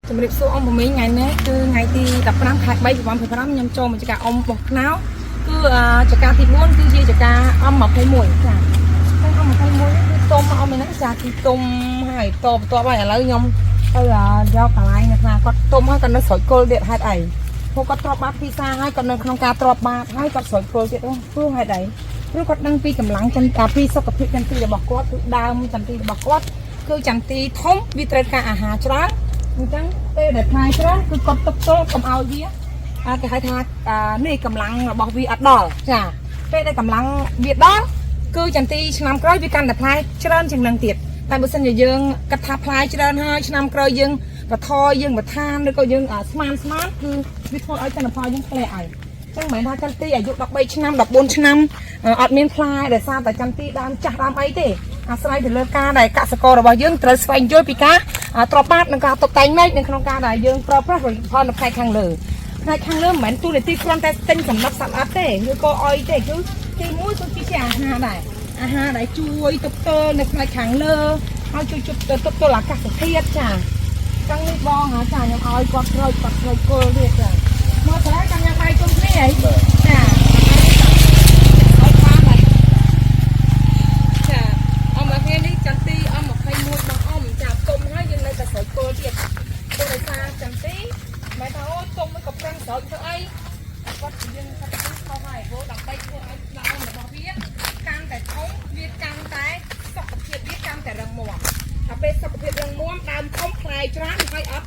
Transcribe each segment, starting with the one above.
ជំរាបសួរអង្គមីថ្ងៃនេះគឺថ្ងៃទី15ខែ3 2025ខ្ញុំចូលមកចការអង្គបោះខ្នោគឺចការទី4គឺជាចការអង្គ21ចាហើយអង្គ21នេះគឺទុំអង្គនេះចាគឺទុំហើយតបហើយឥឡូវខ្ញុំទៅយកកន្លែងអ្នកណាគាត់ទុំហើយគាត់នៅស្រួយគល់ទៀតហេតុអីពួកគាត់ទ្របបាត់ពីសាហើយគាត់នៅក្នុងការទ្របបាត់ហើយគាត់ស្រួយគល់ទៀតព្រោះហេតុអីព្រោះគាត់ដឹងពីកម្លាំងចន្ទពីសុខភាពចន្ទទីរបស់គាត់គឺដើមចន្ទទីរបស់គាត់គឺចន្ទទីធំវាត្រូវការអាហារច្រើនអញ្ចឹងពេលដែលផ្លែច្រើនគឺគាត់ទុកទល់កុំឲ្យវាគេហៅថានេះកម្លាំងរបស់វាអត់ដល់ចាពេលដែលកម្លាំងវាដល់គឺចន្ទទីឆ្នាំក្រោយវាកាន់តែផ្លែច្រើនជាងនឹងទៀតតែបើសិនជាយើងគិតថាផ្លែច្រើនហើយឆ្នាំក្រោយយើងបថយយើងបន្ថែមឬក៏យើងស្មានគឺវាធ្វើឲ្យទិន្នផលយើងធ្លាក់ហើយចឹងមិនមែនថាចន្ទទីអាយុ13ឆ្នាំ14ឆ្នាំអត់មានផ្លែដោយសារតែចន្ទទីដើមចាស់ដើមអីទេអាស្រ័យទៅលើការដែលកសិកររបស់យើងត្រូវស្វែងយល់ពីការទ្របបាតនិងការតុបតែងមែកនៅក្នុងការដែលយើងប្រើប្រាស់ផលិតផលនៅផ្នែកខាងលើមិនមែនទូនាទីគ្រាន់តែទិញសម្លឹកសត្វអត់ទេឬក៏អុយទេគឺទីមួយគឺជាអាហារដែរអាហារដែលជួយទប់ទល់នៅផ្នែកខាងលើហើយជួយទប់ទល់អាកាសធាតុចាចឹងនេះបងចាខ្ញុំឲ្យគាត់ក្រូចគល់ទៀតចាមកតែចាំញ៉ាំបាយជុំគ្នាហីចាចន្ទទី21បងអ៊ំចាទុំហើយយើងនៅតែស្រូវគល់ទៀតព្រោះដោយសារចន្ទទីមិនថាអូទុំមួយក៏ប្រឹងស្រូវធ្វើអីគាត់យើងថាទៅខុសហើយព្រោះដើម្បីធ្វើឲ្យដើមរបស់វាកាន់តែធំវាកាន់តែសុខភាពវាកាន់តែរឹងមាំដល់ពេលសុខភាពរឹងមាំដើមធំផ្លែច្រើនហើយអត់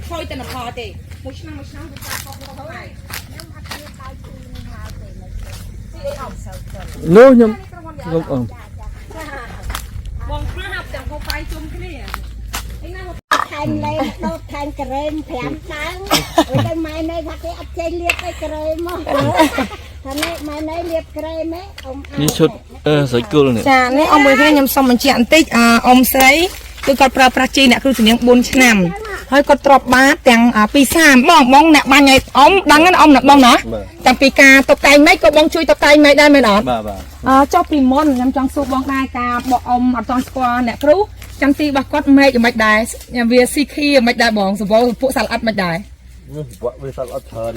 ខូចទិន្នផលទេមួយឆ្នាំវាខុសហើយខ្ញុំអត់ជឿដល់ទីនេះហើយទេទីអីអត់សូវទៅនោះខ្ញុំអ៊ំបងខ្លះទាំងហូបបាយជុំគ្នាឯណាថែមលេងដូតថែមការ៉េម5ដើមទៅម៉ែណៃថាគេអត់ចេះលាបអីការ៉េមមកថានេះម៉ែណៃលាបការ៉េមហ៎អ៊ំនេះឈុតស្រីគល់នេះចានេះអ៊ំមួយវិញខ្ញុំសុំបញ្ជាក់បន្តិចអ៊ំស្រីគឺគាត់ប្រើប្រាស់ជីអ្នកគ្រូជំនាញ4ឆ្នាំហើយគាត់ទ្របបាតទាំងពី30បងអ្នកបាញ់ឲ្យអ៊ំដឹងណាអ៊ំណាបងណាតាំងពីការតុបតែងម៉េចក៏បងជួយតុបតែងម៉េចដែរមែនអត់ចុះពីមុនខ្ញុំចង់សួរបងដែរការបកអ៊ំអត់ចង់ស្គាល់អ្នកគ្រូចន្ទទីរបស់គាត់ម៉េចមិនដែរវាស៊ីខីមិនដែរបងសម្បូរពួកសាឡអត់មិនដែរវាសាឡអត់ច្រើន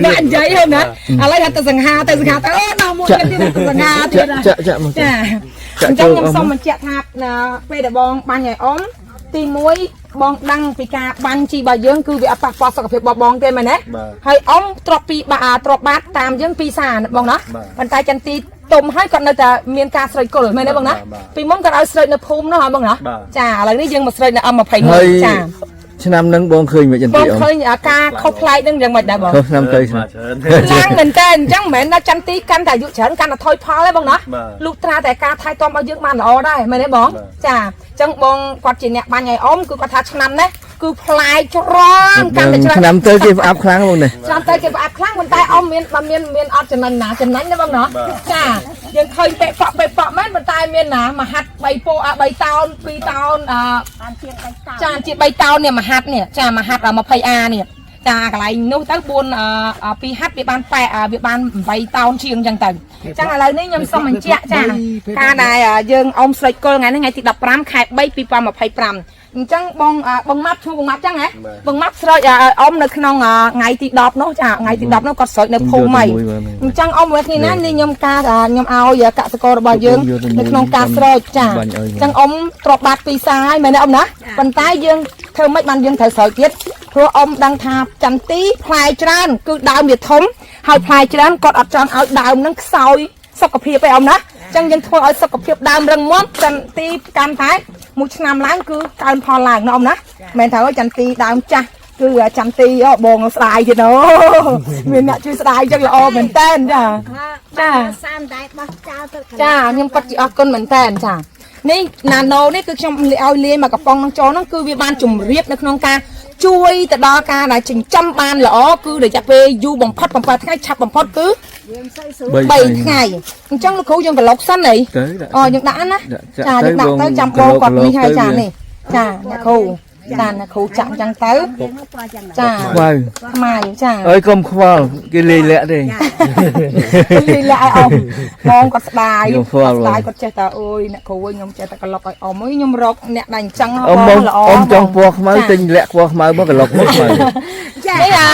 អ្នកនិយាយហ្នឹងណាឥឡូវទៅសង្ហាទៅអូដល់មួយទៀតទៅសង្ហាទៀតចាអញ្ចឹងខ្ញុំសូមបញ្ជាក់ថាពេលដែលបងបាញ់ឲ្យអ៊ំទី1បងដឹងពីការបាញ់ជីរបស់យើងគឺវាអត់ប៉ះពាល់សុខភាពរបស់បងទេមែនទេហើយអ៊ំទ្របពីទ្របបាតតាមយើងពីសាបងណាប៉ុន្តែចន្ទទីទុំហើយគាត់នៅតែមានការស្រោចគល់មែនទេបងណាពីមុនគាត់ឲ្យស្រោចនៅភូមិនោះហើយបងណាចាឥឡូវនេះយើងមកស្រោចនៅ21ចាឆ្នាំហ្នឹងបងឃើញមិនចន្ទទីបងឃើញការខុសប្លែកហ្នឹងយ៉ាងម៉េចដែរបងឆ្នាំទៅឡើងមែនតើអញ្ចឹងមិនមែនថាចន្ទទីកាន់តែអាយុច្រើនកាន់តែថយផលទេបងណាលុះត្រាតែការថែទាំរបស់យើងបានល្អដែរមែនទេបងចាអញ្ចឹងបងគាត់ជាអ្នកបាញ់ឲ្យអ៊ំគឺគាត់ថាឆ្នាំនេះគឺផ្លែច្រើនកាន់តែច្រើនឆ្នាំទៅគេផ្អាប់ខ្លាំងបងនេះឆ្នាំទៅគេផ្អាប់ខ្លាំងប៉ុន្តែអ៊ំមានអត់ចំណេញណាចំណេញទេបងណាចាយើងឃើញពេកប៉ក់មែនប៉ុន្តែមានណាមហាត់3ពោ3តោន2តោនចាជា3តោននេះមហាត់នេះចាមហាត់ 20A នេះចាកន្លែងនោះទៅ4 2ហាត់វាបាន8តោនជាងអញ្ចឹងទៅអញ្ចឹងឥឡូវនេះខ្ញុំសូមបញ្ជាក់ចាការដែលយើងអ៊ំស្រេចគល់ថ្ងៃនេះថ្ងៃទី15ខែ3 2025អញ្ចឹងបងម៉ាប់ឈ្មោះបងម៉ាប់ចឹងហ៎បងម៉ាប់ស្រោចអ៊ំនៅក្នុងថ្ងៃទី10នោះចាថ្ងៃទី10នោះគាត់ស្រោចនៅភូមិហើយអញ្ចឹងអ៊ំមួយគ្នាណានេះខ្ញុំខ្ញុំឲ្យកសិកររបស់យើងនៅក្នុងការស្រោចចាអញ្ចឹងអ៊ំទ្របបាត់ពីសាហើយមែនទេអ៊ំណាប៉ុន្តែយើងធ្វើម៉េចបានយើងត្រូវស្រោចទៀតព្រោះអ៊ំដឹងថាចន្ទទីផ្លែច្រើនគឺដើមវាធំហើយផ្លែច្រើនគាត់អត់ចង់ឲ្យដើមនឹងខ្សោយសុខភាពទេអ៊ំណាអញ្ចឹងយើងធ្វើឲ្យសុខភាពដើមរឹងមាំចន្ទទីកាន់តែមួយឆ្នាំឡើងគឺកើនផលឡើងណាអ៊ំណាមិនថាចន្ទទីដើមចាស់គឺចន្ទទីបងស្ដាយទៀតអូមានអ្នកជួយស្ដាយអញ្ចឹងល្អមែនតើចាសាមតែបោះចោលទៅចាខ្ញុំគាត់ជាអរគុណមែនតើចានេះណាណូនេះគឺខ្ញុំឲ្យលាយមកកំប៉ុងនឹងចូលហ្នឹងគឺវាបានជំរាបនៅក្នុងការជួយទៅដល់ការដែលចិញ្ចឹមបានល្អគឺរយៈពេលយូរបំផុត7ថ្ងៃឆាប់បំផុតគឺ3ថ្ងៃអញ្ចឹងលោកគ្រូយើងប្រឡុកសិនអីយើងដាក់ណាចាយើងដាក់ទៅចាំបងគាត់នេះហើយចានេះចាអ្នកគ្រូ ចាណាគ្រូចាក់ចឹងទៅ ចា ខ្មៅ ខ្មៅចា អើយកុំខ្វល់គេលេងលាក់ទេ លីឡាឲ្យអ៊ំបងគាត់ស្ដាយ ខ្ញុំខ្វល់ ស្ដាយគាត់ចេះតែអើយអ្នកគ្រូខ្ញុំចេះតែក្លុកឲ្យអ៊ំអើយខ្ញុំរកអ្នកដែលអញ្ចឹង អ៊ំមក ល្អ អ៊ំចង់ពណ៌ខ្មៅទិញលាក់ពណ៌ខ្មៅមកក្លុកមកខ្មៅ ចា នេះអា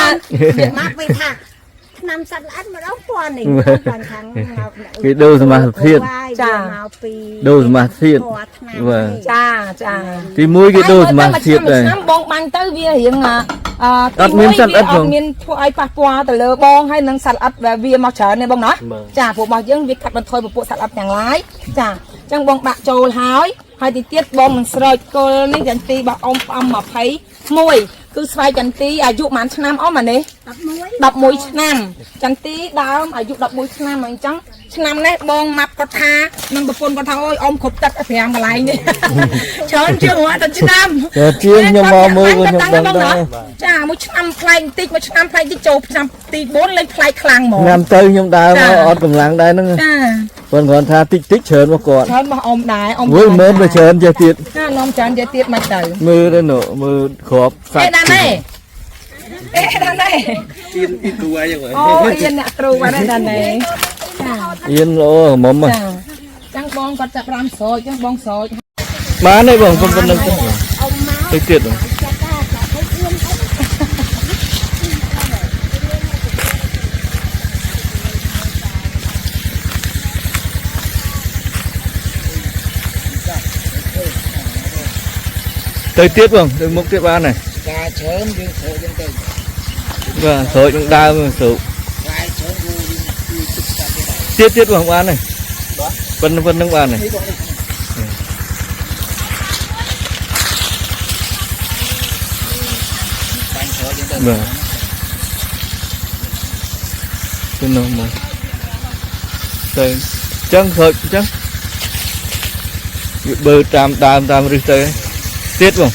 មកវិញថាឆ្នាំសត្វល្អិតម្ដងពណ៌នេះខាងខាង គេដូរសមាធិភាព ចាមកពី ដូរសមាធិភាព ពណ៌ថ្នាំ បាទ ចាចា ទី1គេដូរសមាធិភាពដែរ ឆ្នាំបងបាញ់ទៅវារៀង អត់មានសត្វល្អិត អត់មានធ្វើឲ្យប៉ះពាល់ទៅលើបងហើយនឹងសត្វល្អិតវាមកច្រើនទេបងណាចាពួករបស់យើងវាកាត់បន្ថយពពួកសត្វល្អិតទាំងឡាយចាអញ្ចឹងបងដាក់ចូលហើយទីទៀតបងនឹងស្រោចគល់នេះចន្ទីរបស់អ៊ំ21គឺស្វាយចន្ទីអាយុប៉ុន្មានឆ្នាំអ៊ំអានេះ 11ឆ្នាំចន្ទីដើមអាយុ11ឆ្នាំអញ្ចឹងឆ្នាំនេះបងម៉ាប់គាត់ថានឹងប្រពន្ធគាត់ថាអូយអ៊ំគ្រប់ទឹក5កន្លែងនេះច្រើនជាងតែឆ្នាំ តែជាងខ្ញុំមកមើលខ្ញុំដឹងដែរ ចាមួយឆ្នាំផ្លែកបន្តិចមួយឆ្នាំផ្លែកតិចចូលឆ្នាំទី4លេងផ្លែកខ្លាំងហ្មង ឆ្នាំទៅខ្ញុំដើរមកអត់កម្លាំងដែរហ្នឹង ចា ប៉ុន្តែគាត់ថាតិចតិចច្រើនមកគាត់ ច្រើនរបស់អ៊ំដែរអ៊ំ មួយមិនទៅច្រើនចេះទៀត ចានាំច្រើនទៀតទៀតមិនទៅ មើលទៅនោះមើលក្របសា អេ ច់ ដាននេះអេដាននេះ ទៀនពីគូអីយ៉ាងហ្នឹង អូអៀនអ្នកគ្រូបាត់ហើយដាននេះចា អៀនលោមុំ ចាចឹងបងគាត់ចាប់5ស្រោចចឹងបងស្រោច បានទេបងប៉ុណ្្នឹងទៅ អ៊ំមក ទៅទៀត ចាក់ ទៅទៀតបងទៅមុខទៀតបានហើយ ការច្រើនយើងធ្វើយ៉ាងទៅ បាទស្រោចនឹងដើមស្រូប វាយច្រើនគឺទឹកស្កាត់ទេ ទៀតបងបានហើយប៉ុណ្្នឹងបានហើយបាទទៅនោះមកទៅចឹងស្រោចចឹងវាបើតាមដើមតាមឫសទៅទៀតបង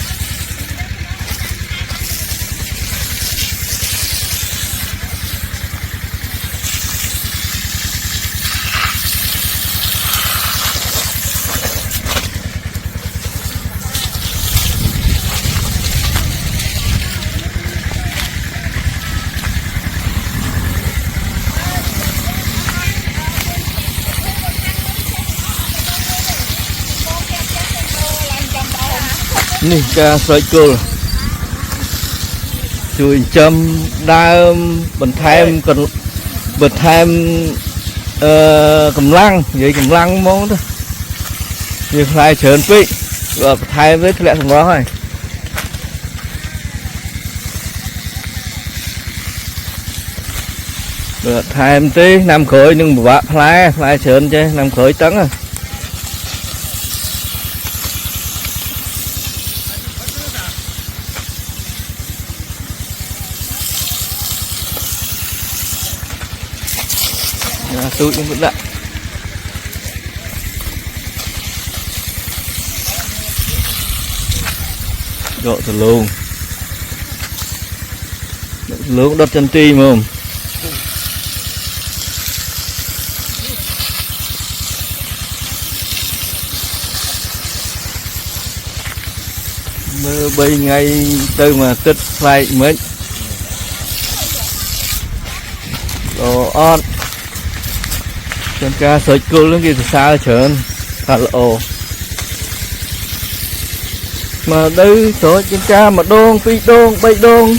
នេះការស្រោចគល់ជួយចិញ្ចឹមដើមបន្ថែមកម្លាំងនិយាយកម្លាំងហ្មងទៅវាផ្លែច្រើនពេកបើបន្ថែមទៅធ្លាក់សម្រស់ហើយបើថែមទេឆ្នាំក្រោយនឹងពិបាកផ្លែច្រើនចេះឆ្នាំក្រោយតឹង Tôi cũng vẫn lại độ thật luôn đất chân ti mà mưa bay ngay từ mà tích lại mấy đồ on chân ca sợi cua nó kia từ xaច្រើនthật là ồ mà đây sợi chân ca mà đôn phi đôn bay đôn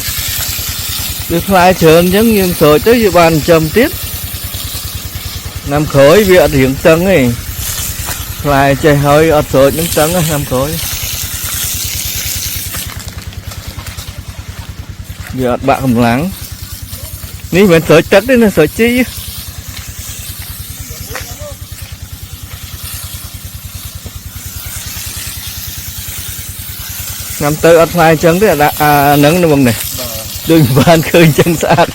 được lạiច្រើនgiống như sợi tới dự bàn trầm tiếp nằm khối bị ảnh hiện tân ấy lại chạy hơi ở sợi những tân ấy nằm khối giờ bạn cầm lắng ní mình sợi chất đấy là sợi chi nằm tới ở ngoài chân thế là nắng nó bằng này đừng bàn khơi chân sát